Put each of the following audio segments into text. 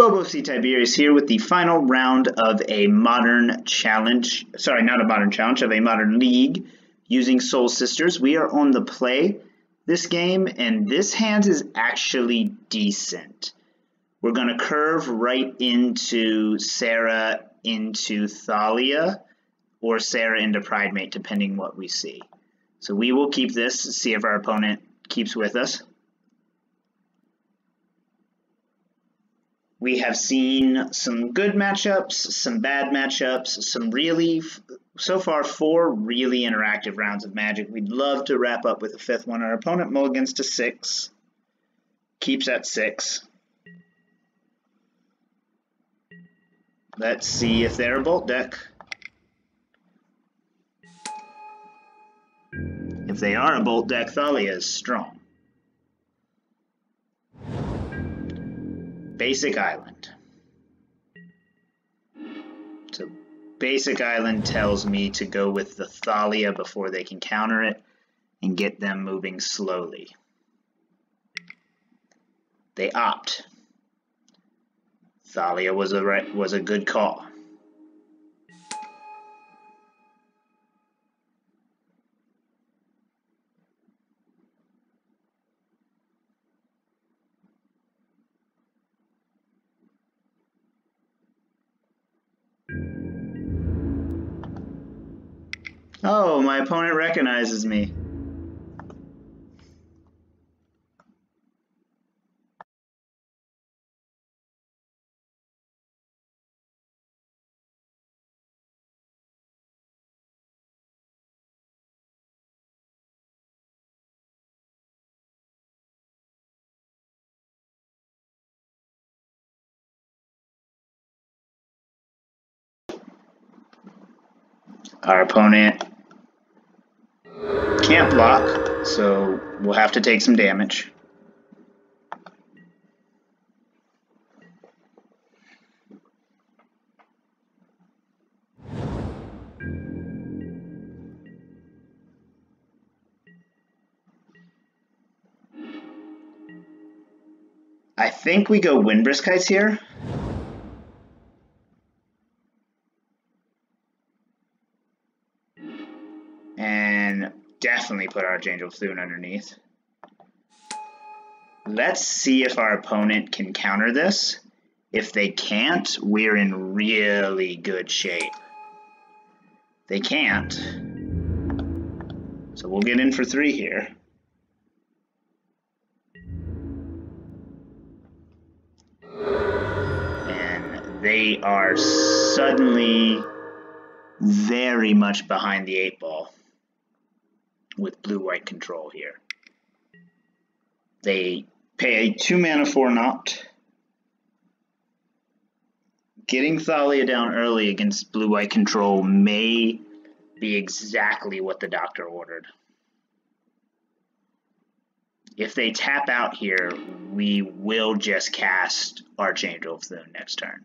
Bobo C. Tiberius here with the final round of a modern challenge. Sorry, not a modern challenge, of a modern league using Soul Sisters. We are on the play this game, and this hand is actually decent. We're going to curve right into Sarah into Thalia, or Sarah into Pridemate, depending what we see. So we will keep this, see if our opponent keeps with us. We have seen some good matchups, some bad matchups, some really, so far 4 really interactive rounds of Magic. We'd love to wrap up with a 5th one. Our opponent mulligans to 6, keeps at 6. Let's see if they're a Bolt deck. If they are a Bolt deck, Thalia is strong. Basic Island. So Basic Island tells me to go with the Thalia before they can counter it and get them moving slowly. They opt. Thalia was a good call. Oh, my opponent recognizes me. Our opponent can't block, so we'll have to take some damage. I think we go Windbrisk Heights here. And definitely put Archangel Thune underneath. Let's see if our opponent can counter this. If they can't, we're in really good shape. They can't. So we'll get in for 3 here. And they are suddenly very much behind the 8 ball with blue-white control here. They pay a 2 mana for an opt. Getting Thalia down early against blue-white control may be exactly what the doctor ordered. If they tap out here, we will just cast Archangel Thune next turn.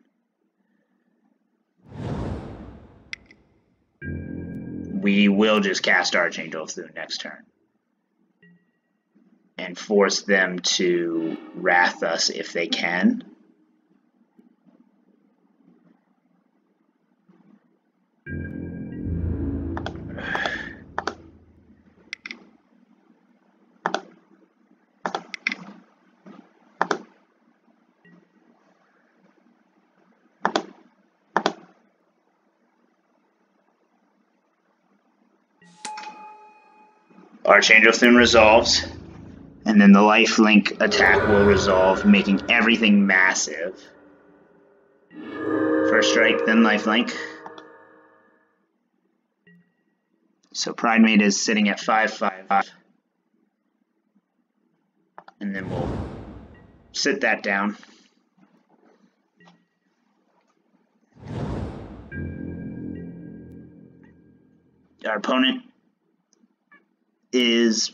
We will just cast Archangel Thune next turn and force them to Wrath us if they can. Archangel Thune resolves, and then the lifelink attack will resolve, making everything massive. First strike, then lifelink. So Pridemate is sitting at 5/5, and then we'll sit that down. Our opponent is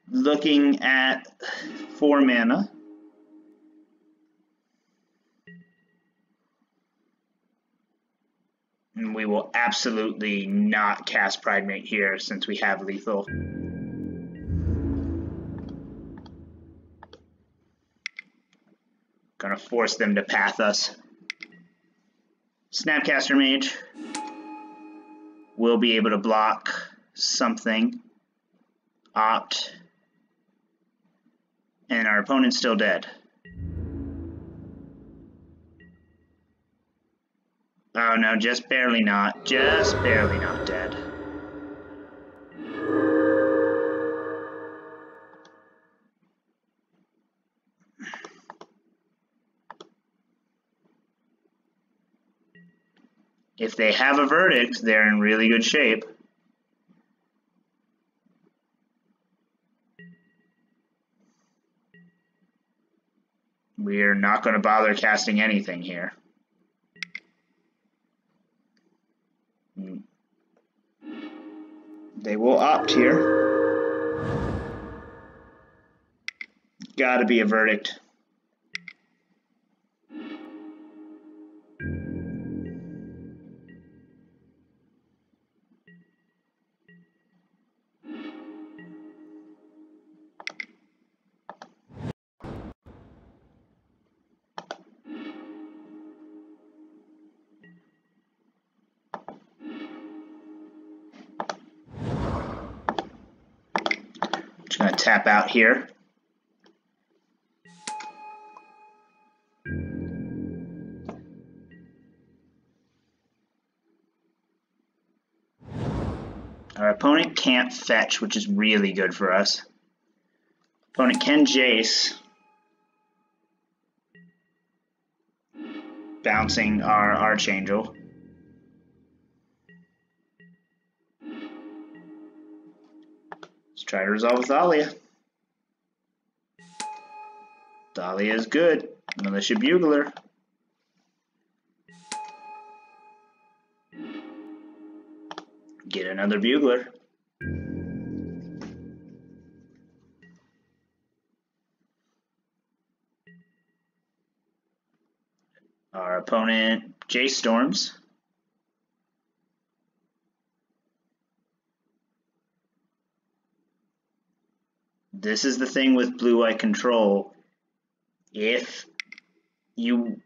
looking at 4 mana. And we will absolutely not cast Pridemate here since we have lethal. Gonna force them to path us. Snapcaster Mage will be able to block something. Opt. And our opponent's still dead. Oh no, just barely not. Just barely not dead. If they have a verdict, they're in really good shape. We're not going to bother casting anything here. They will opt here. Gotta be a verdict. Just gonna tap out here. Our opponent can't fetch, which is really good for us. Opponent can Jace, bouncing our Archangel. Let's try to resolve Thalia. Thalia is good. Militia Bugler. Get another Bugler. Our opponent, Jace Storms. This is the thing with blue-white control. If you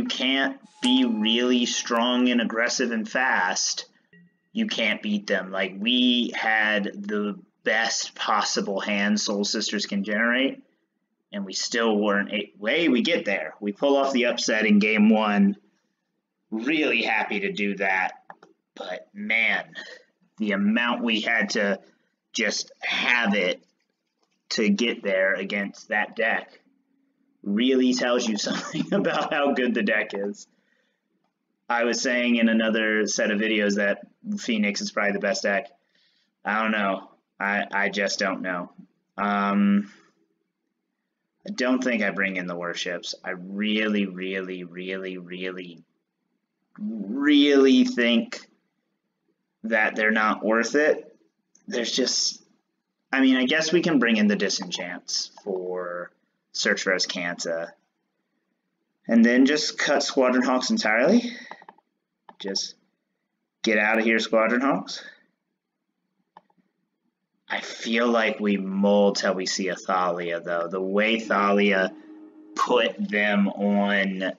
can't be really strong and aggressive and fast, you can't beat them. Like, we had the best possible hand Soul Sisters can generate, and we still weren't. We get there. We pull off the upset in game one. Really happy to do that. But man, the amount we had to just have it to get there against that deck really tells you something about how good the deck is. I was saying in another set of videos that Phoenix is probably the best deck. I don't know. I just don't know. I don't think I bring in the Worships. I really, really, really, really, really think that they're not worth it. There's just, I mean, I guess we can bring in the Disenchants for Search for Azcanta. And then just cut Squadron Hawks entirely. Just get out of here, Squadron Hawks. I feel like we mull till we see a Thalia, though. The way Thalia put them on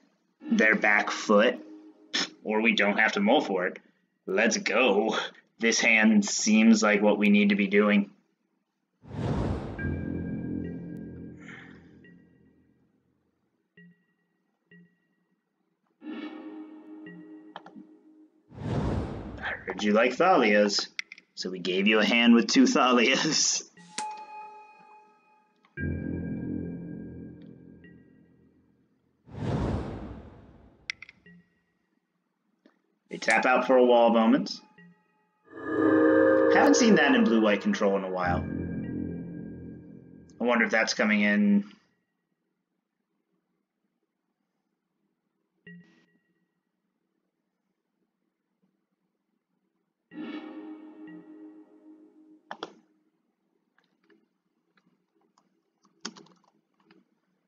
their back foot, or we don't have to mull for it. Let's go. This hand seems like what we need to be doing. I heard you like Thalias, so we gave you a hand with 2 Thalias. They tap out for a Wall of Omens. Haven't seen that in blue-white control in a while. I wonder if that's coming in.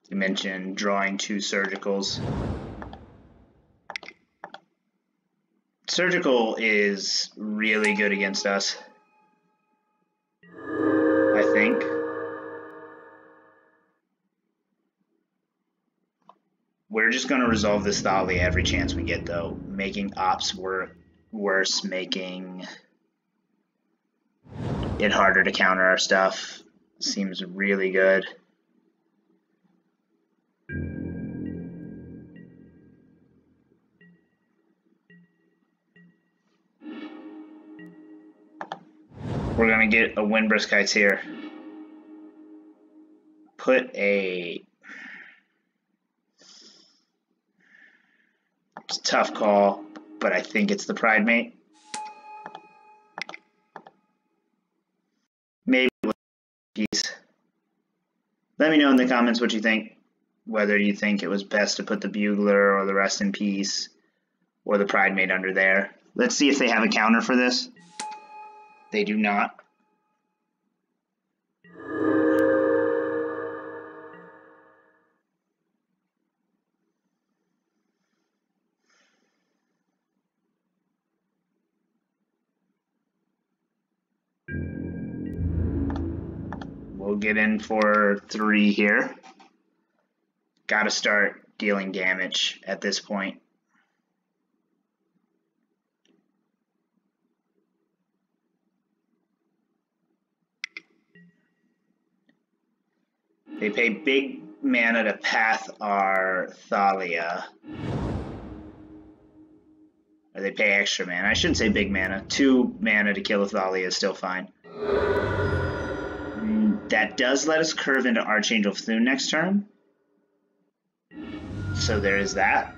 You mentioned drawing 2 Surgicals. Surgical is really good against us, I think. We're just going to resolve this Thalia every chance we get, though. Making ops worse, making it harder to counter our stuff seems really good. We're going to get a Windbrisk Heights here. Put a... It's a tough call, but I think it's the Pridemate. Maybe with piece. Let me know in the comments what you think. Whether you think it was best to put the Bugler or the Rest in Peace or the Pridemate under there. Let's see if they have a counter for this. They do not. We'll get in for 3 here. Gotta start dealing damage at this point. They pay big mana to path our Thalia. Or they pay extra mana. I shouldn't say big mana. 2 mana to kill a Thalia is still fine. That does let us curve into Archangel Thune next turn. So there is that.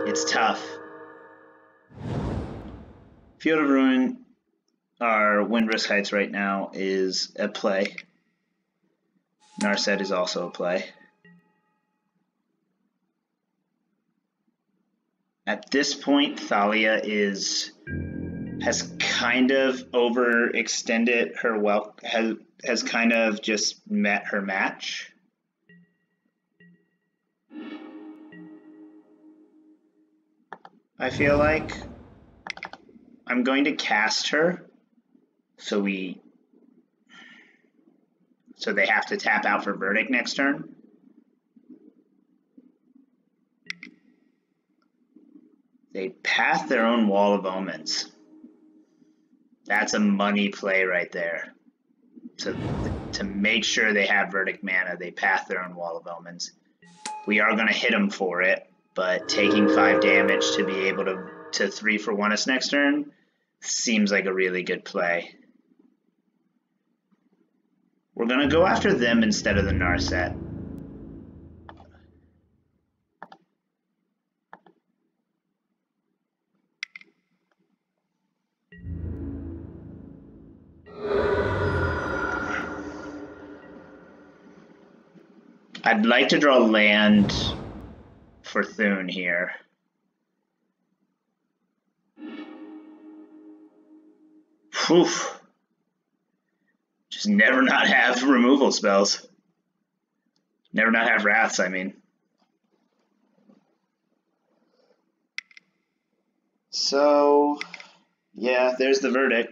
It's tough. Field of Ruin, our Windbrisk Heights right now, is a play. Narset is also a play. At this point, Thalia has kind of overextended her has kind of just met her match. I feel like I'm going to cast her, so they have to tap out for Verdict next turn. They path their own Wall of Omens. That's a money play right there. To make sure they have Verdict mana, they path their own Wall of Omens. We are going to hit them for it, but taking 5 damage to be able to 3-for-1 us next turn seems like a really good play. We're going to go after them instead of the Narset. I'd like to draw land for Thune here. Whew. Just never not have removal spells. Never not have wraths, I mean. So, yeah, there's the Verdict.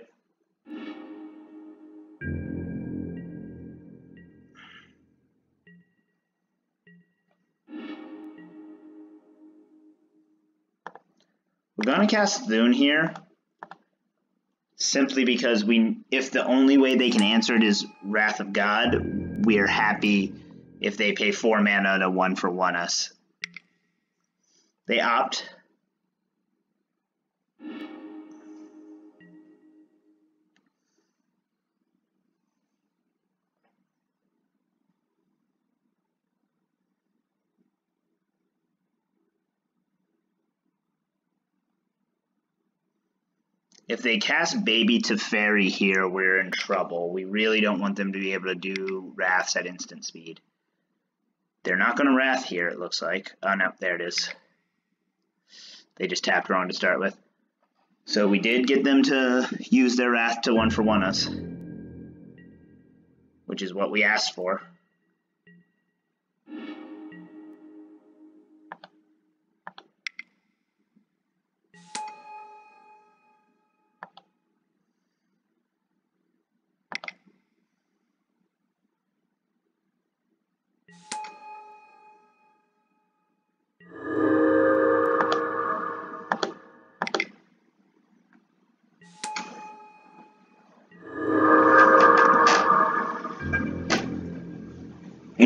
We're gonna cast Thune here, simply because if the only way they can answer it is Wrath of God, we are happy if they pay 4 mana to 1-for-1 us. They opt. If they cast Baby Teferi here, we're in trouble. We really don't want them to be able to do Wraths at instant speed. They're not going to Wrath here, it looks like. Oh, no, there it is. They just tapped wrong to start with. So we did get them to use their Wrath to 1-for-1 us, which is what we asked for.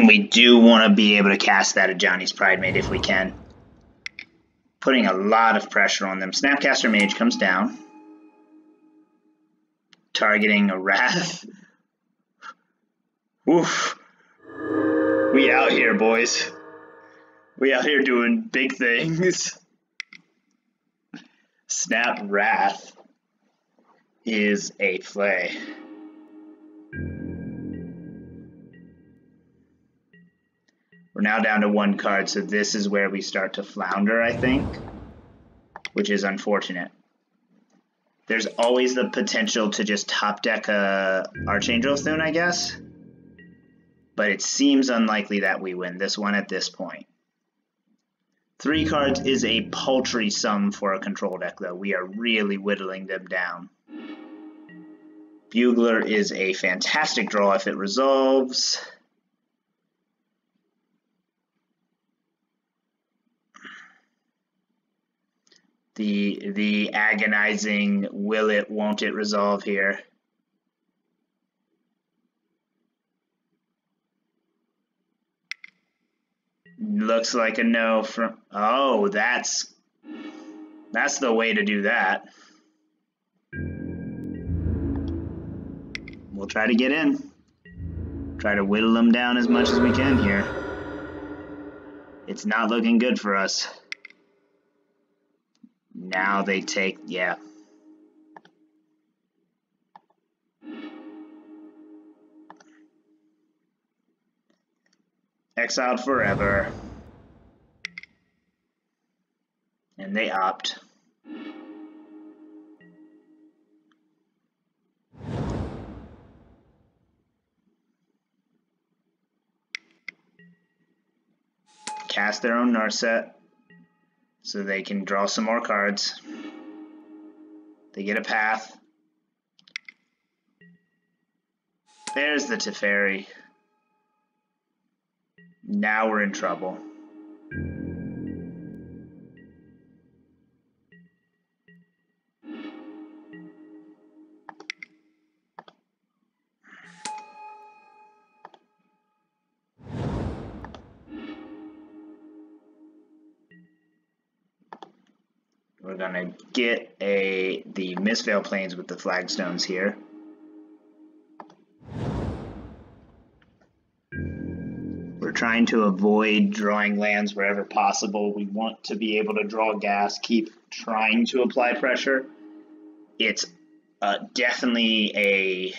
And we do want to be able to cast that Ajani's Pridemate if we can. Putting a lot of pressure on them. Snapcaster Mage comes down. Targeting a Wrath. Oof. We out here, boys. We out here doing big things. Snap Wrath is a play. We're now down to 1 card, so this is where we start to flounder, I think, which is unfortunate. There's always the potential to just top deck a Archangel Thune, I guess, but it seems unlikely that we win this one at this point. 3 cards is a paltry sum for a control deck, though. We are really whittling them down. Bugler is a fantastic draw if it resolves. The agonizing will it, won't it resolve here. Looks like a no from, oh, that's the way to do that. We'll try to get in. Try to whittle them down as much as we can here. It's not looking good for us. Now they take, yeah. Exiled forever. And they opt. Cast their own Narset so they can draw some more cards. They get a path. There's the Teferi. Now we're in trouble. We're gonna get the Mistveil Plains with the Flagstones here. We're trying to avoid drawing lands wherever possible. We want to be able to draw gas, keep trying to apply pressure. It's definitely a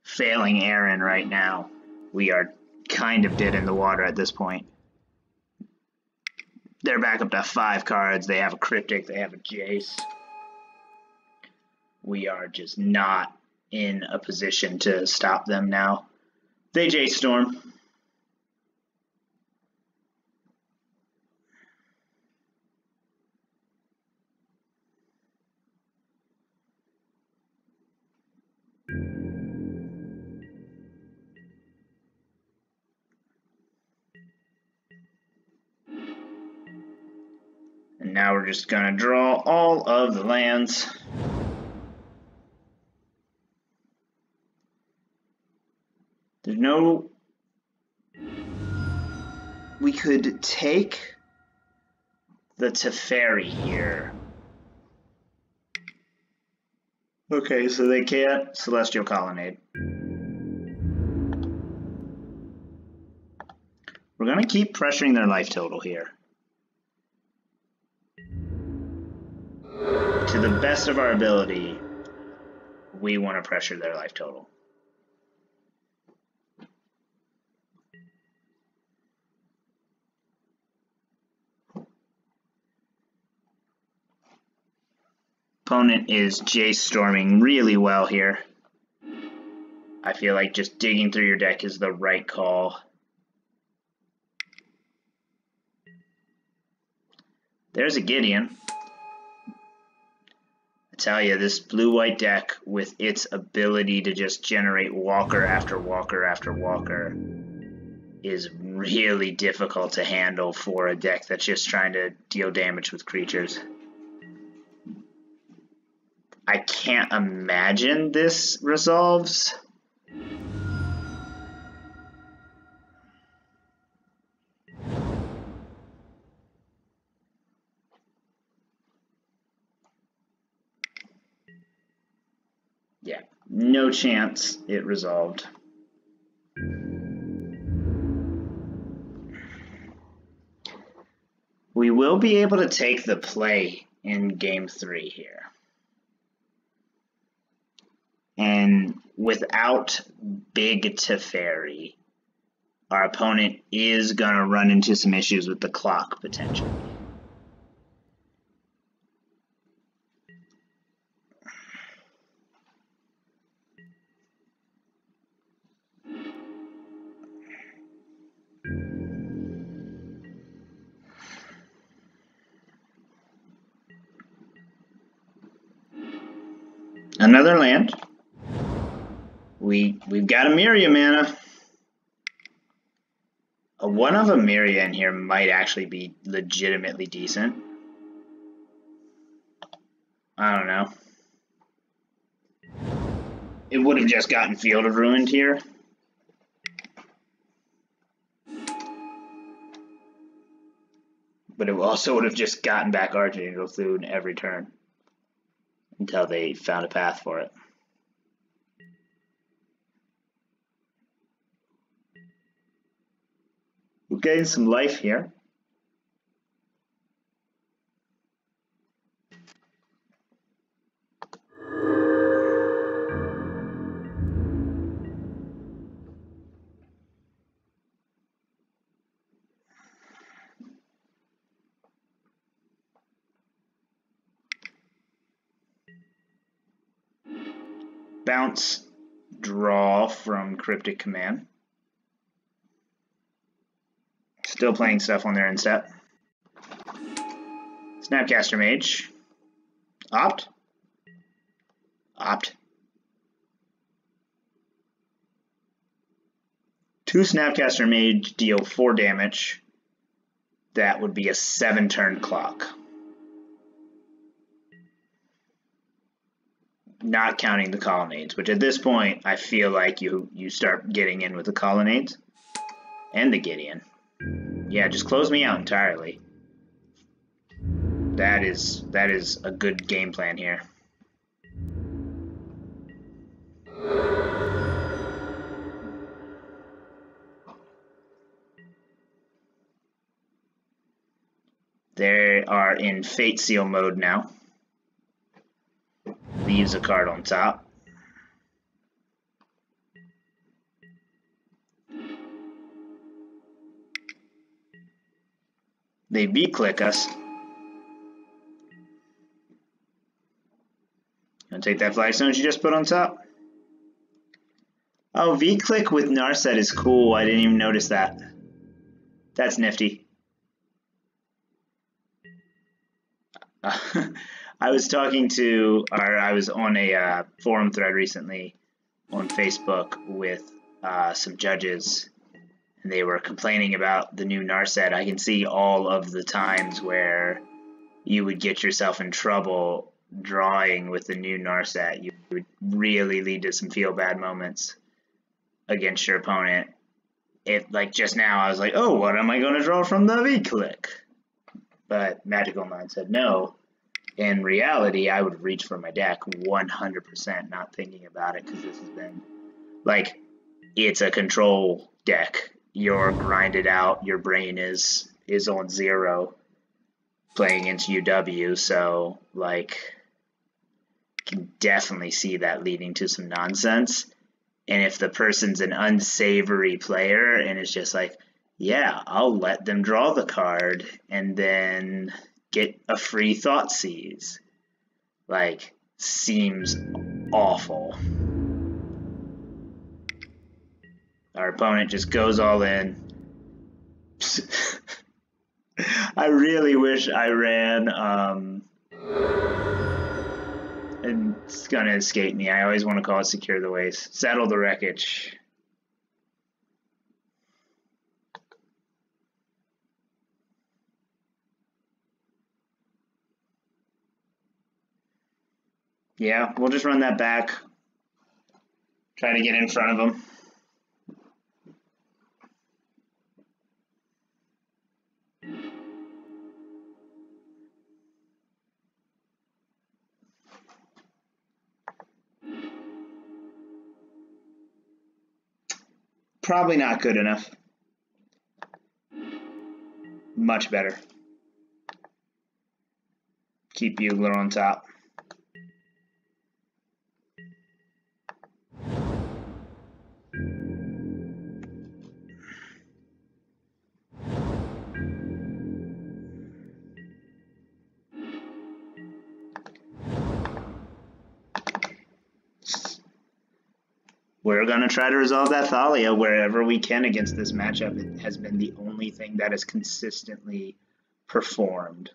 failing errand right now. We are kind of dead in the water at this point. They're back up to 5 cards. They have a Cryptic, they have a Jace. We are just not in a position to stop them now. They Jace Storm. And now we're just going to draw all of the lands. There's no... We could take the Teferi here. Okay, so they can't Celestial Colonnade. We're going to keep pressuring their life total here. To the best of our ability, we want to pressure their life total. Opponent is Jace Storming really well here. I feel like just digging through your deck is the right call. There's a Gideon. I tell you, this blue-white deck with its ability to just generate walker after walker after walker is really difficult to handle for a deck that's just trying to deal damage with creatures. I can't imagine this resolves. No chance it resolved. We will be able to take the play in game 3 here. And without big Teferi, our opponent is going to run into some issues with the clock, potentially. Another land. We've got a Myria mana. One of a Myria in here might actually be legitimately decent. I don't know. It would have just gotten Field of Ruined here. But it also would have just gotten back Archangel Thune every turn until they found a path for it. We're getting some life here. Bounce, draw from Cryptic Command. Still playing stuff on their end step. Snapcaster Mage. Opt. Opt. 2 Snapcaster Mage deal 4 damage. That would be a 7-turn clock. Not counting the Colonnades, which at this point I feel like you start getting in with the Colonnades and the Gideon. Yeah, just close me out entirely. That is a good game plan here. They are in Fate Seal mode now. Leaves a card on top. They V-click us. Gonna take that Flagstone you just put on top. Oh, V-click with Narset is cool. I didn't even notice that. That's nifty. I was talking to, or I was on a forum thread recently on Facebook with some judges, and they were complaining about the new Narset. I can see all of the times where you would get yourself in trouble drawing with the new Narset. You would really lead to some feel bad moments against your opponent. Like just now, I was like, oh, what am I going to draw from the V-click? But Magic Online said no. In reality, I would reach for my deck 100%, not thinking about it, because this has been, like, it's a control deck. You're grinded out, your brain is on 0 playing into UW, so, like, can definitely see that leading to some nonsense. And if the person's an unsavory player and it's just like, yeah, I'll let them draw the card and then get a free Thoughtseize, like, seems awful. Our opponent just goes all in. I really wish I ran, and it's gonna escape me. I always want to call it Secure the Waste. Settle the Wreckage. Yeah, we'll just run that back. Try to get in front of them. Probably not good enough. Much better. Keep Bugler on top. We're going to try to resolve that Thalia wherever we can against this matchup. It has been the only thing that has consistently performed.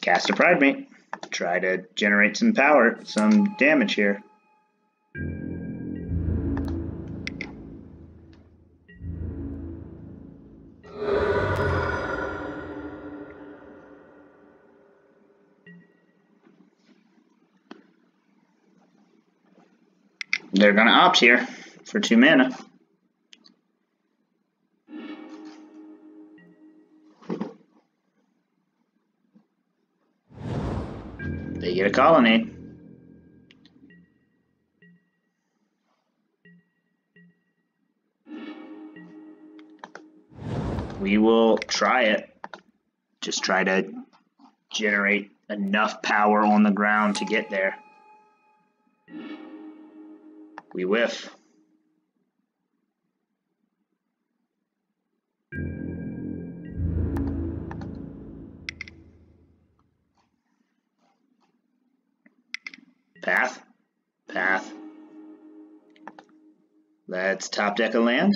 Cast a Pridemate. Try to generate some power, some damage here. They're going to opt here for 2 mana. They get a Colonnade. We will try it. Just try to generate enough power on the ground to get there. We whiff. Path. Path. Let's top deck a land.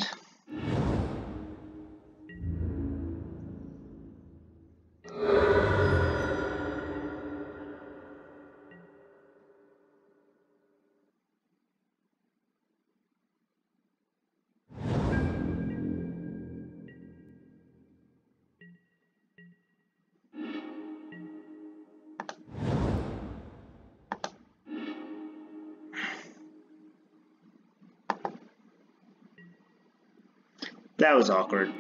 That was awkward.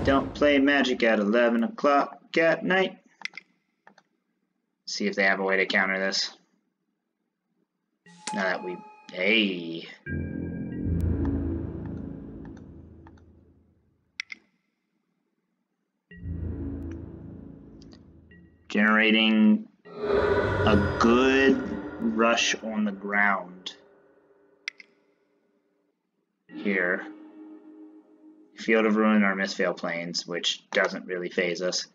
Don't play Magic at 11 o'clock at night. See if they have a way to counter this. Now that we... Hey. Generating a good rush on the ground. Here. Field of Ruin or Mistveil Plains, which doesn't really phase us.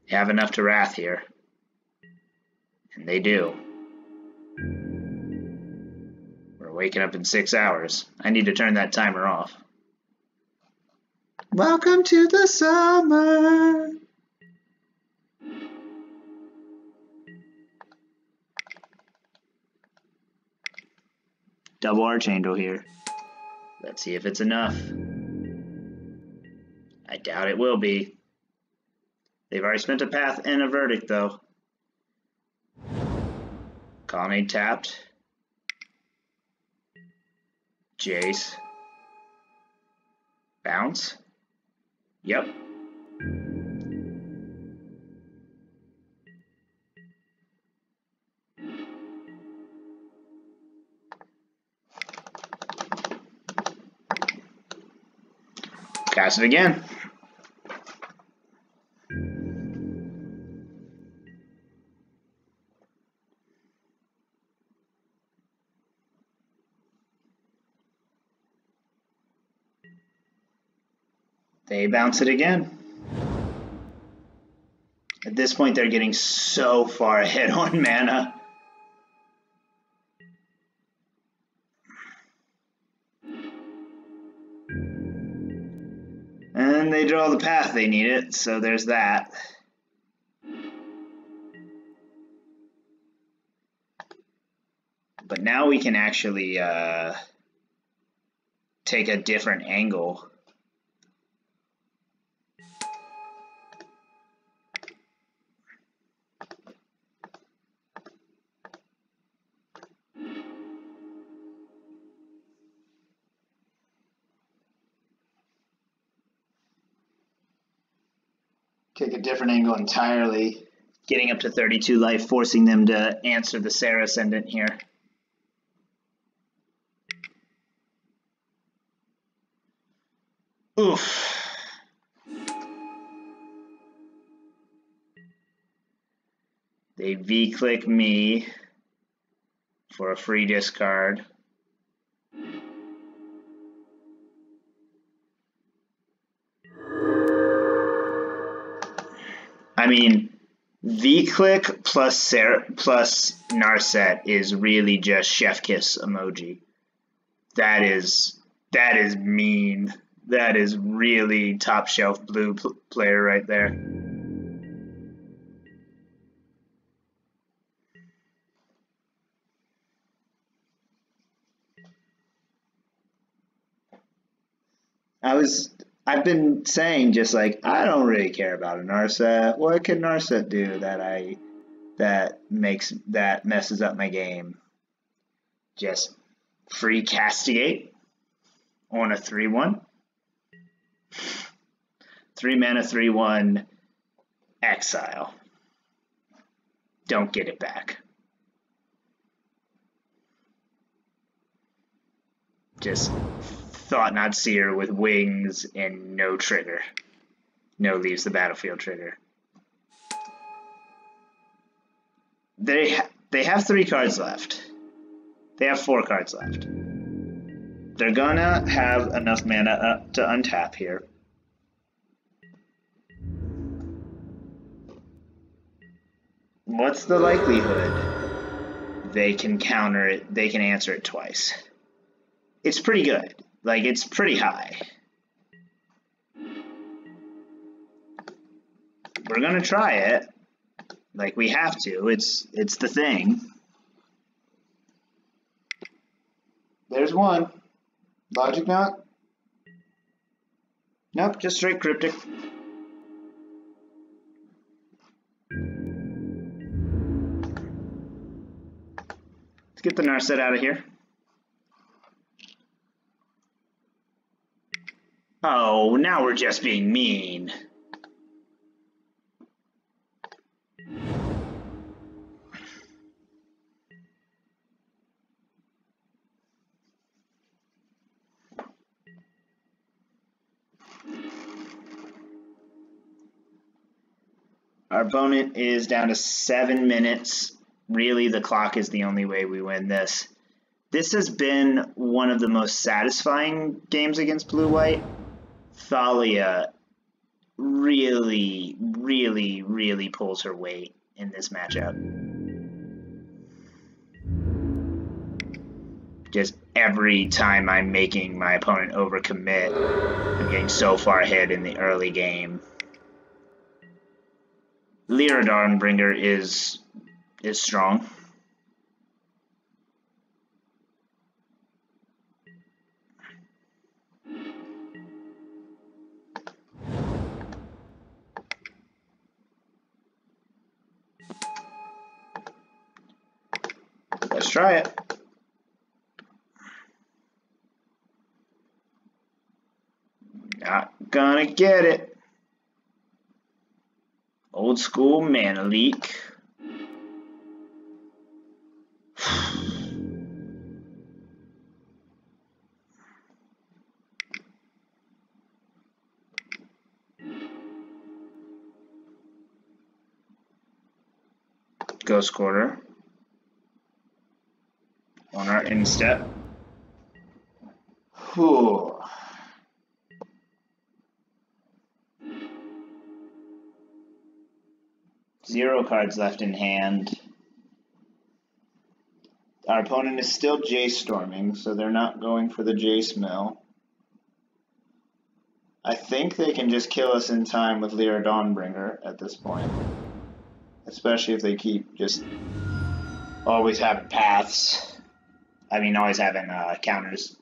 They have enough to Wrath here. And they do. We're waking up in 6 hours. I need to turn that timer off. Welcome to the summer! Double Archangel here. Let's see if it's enough. I doubt it will be. They've already spent a path and a verdict, though. Colonnade tapped. Jace. Bounce. Yep. Cast it again. They bounce it again. At this point, they're getting so far ahead on mana. And they draw the path they need it, so there's that. But now we can actually take a different angle. take a different angle entirely. Getting up to 32 life, forcing them to answer the Serra Ascendant here. Oof. They V-click me for a free discard. I mean, V-click plus Narset is really just chef kiss emoji. That is mean. That is really top shelf blue player right there. I've been saying just like, I don't really care about a Narset. What can Narset do that messes up my game? Just free Castigate on a 3/1. 3 mana 3/1 exile. Don't get it back. Just Thought-Knot Seer with wings and no trigger. No leaves the battlefield trigger. They have 3 cards left. They have 4 cards left. They're gonna have enough mana to untap here. What's the likelihood they can counter it, they can answer it twice? It's pretty good. Like, it's pretty high. We're gonna try it. Like, we have to. It's the thing. There's one. Logic Knot? Nope, just straight Cryptic. Let's get the Narset out of here. Oh, now we're just being mean. Our opponent is down to 7 minutes. Really, the clock is the only way we win this. This has been one of the most satisfying games against blue-white. Thalia really, really, really pulls her weight in this matchup. Just every time I'm making my opponent overcommit, I'm getting so far ahead in the early game. Lyra Dawnbringer is strong. Let's try it. Not gonna get it. Old school mana leak. Ghost Quarter on our instep. Whew. Zero cards left in hand. Our opponent is still Jace Storming, so they're not going for the Jace Mill. I think they can just kill us in time with Lyra Dawnbringer at this point. Especially if they keep just always having paths. I mean, always having counters.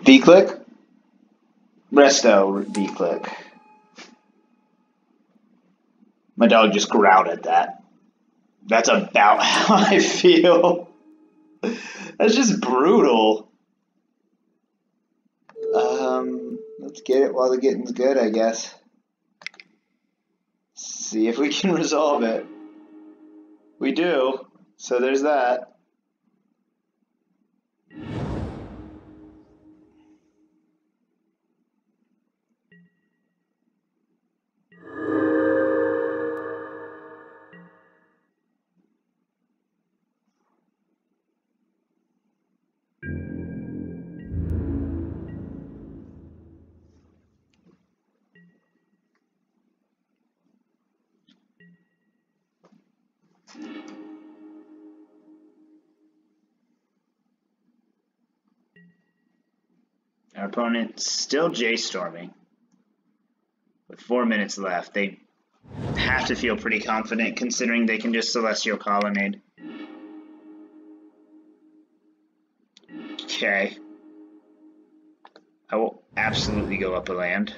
V-click? Resto V-click. My dog just growled at that. That's about how I feel. That's just brutal. Let's get it while the getting's good, I guess. See if we can resolve it. We do, so there's that. Our opponent's still J-storming. With 4 minutes left, they have to feel pretty confident considering they can just Celestial Colonnade. Okay. I will absolutely go up a land.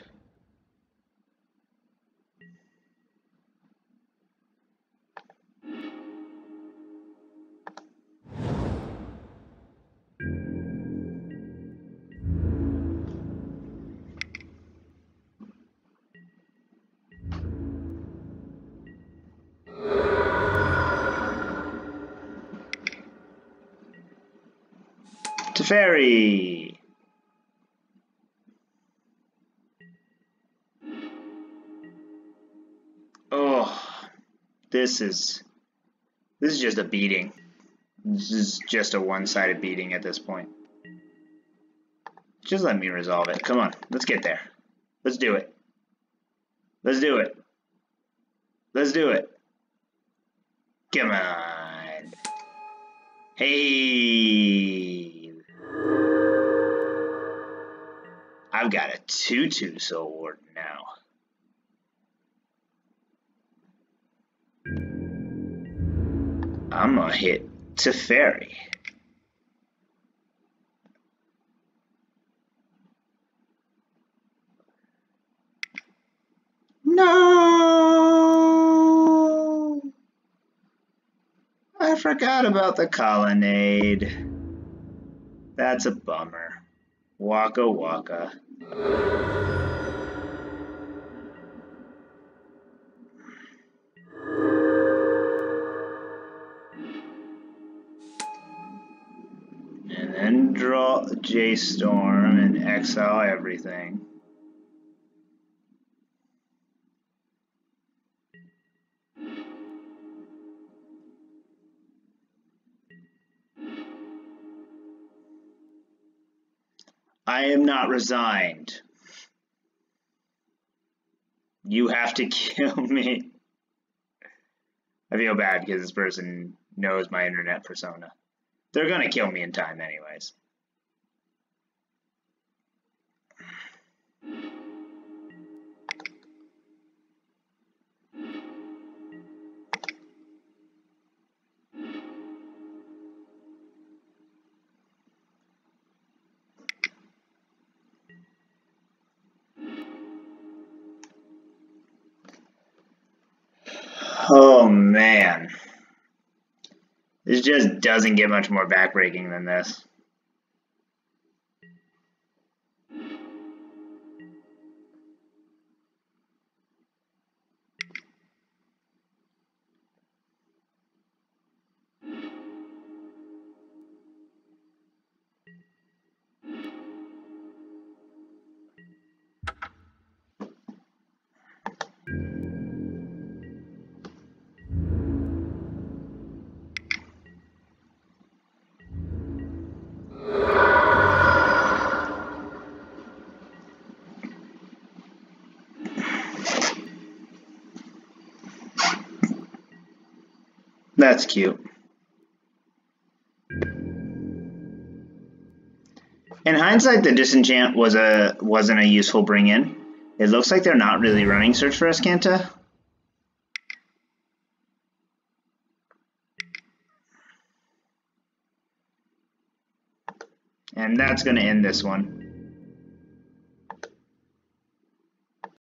Teferi! Oh, this is just a beating. This is just a one-sided beating at this point. Just let me resolve it. Come on, let's get there. Let's do it. Let's do it. Let's do it. Come on. Hey. I've got a 2/2 Soul Warden now. I'm gonna hit Teferi. No! I forgot about the Colonnade. That's a bummer. Waka waka. And then draw J-Storm and exile everything. I am not resigned. You have to kill me. I feel bad because this person knows my internet persona. They're gonna kill me in time anyways. Oh man. This just doesn't get much more backbreaking than this. That's cute. In hindsight, the Disenchant wasn't a useful bring-in. It looks like they're not really running Search for Azcanta. And that's going to end this one.